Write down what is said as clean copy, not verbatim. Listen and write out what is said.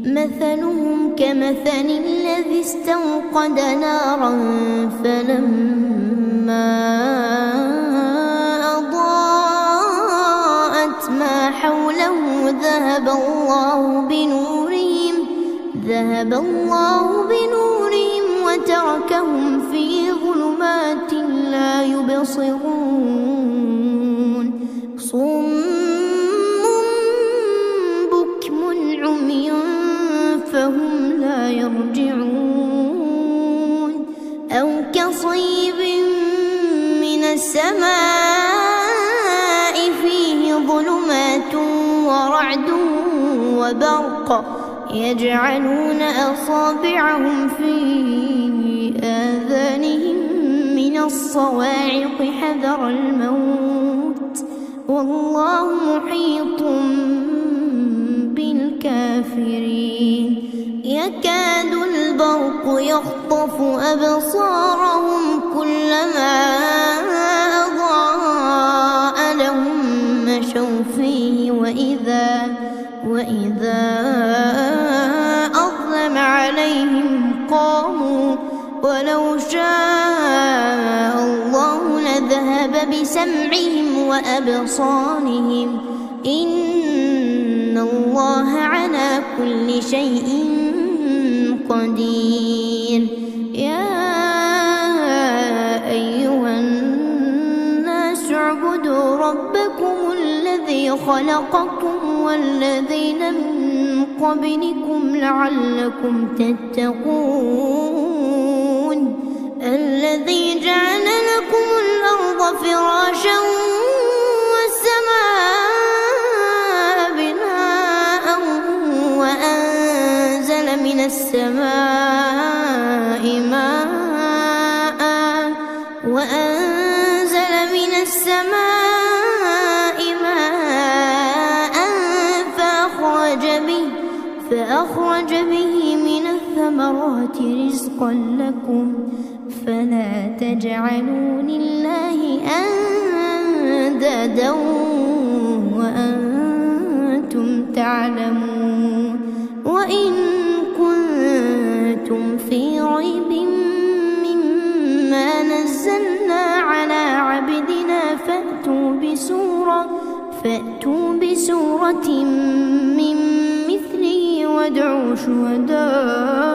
مثلهم كمثل الذي استوقد نارا فلما أضاءت ما حوله ذهب الله بنورهم وتركهم في ظلمات لا يبصرون صم بكم عمي فهم لا يرجعون أو كصيب من السماء فيه ظلمات ورعد وبرق يجعلون أصابعهم في آذانهم من الصواعق حذر الموت والله محيط بالكافرين يكاد البرق يخطف أبصارهم كلما أضاء لهم مشوا فيه وإذا أظلم عليهم قاموا ولو شاء الله لذهب بسمعهم وأبصارهم إن الله على كل شيء قدير يا أيها الناس اعبدوا ربكم الذي خلقكم والذين من قبلكم لعلكم تتقون الذي جعل لكم الأرض فراشا والسماء بناء وأنزل من السماء ماء فأخرج به من الثمرات رزقا لكم فلا تجعلوا لله أندادا وأنتم تعلمون وإن كنتم في ريب مما نزلنا على عبدنا فأتوا بسورة من مثله وادعوا شهداءكم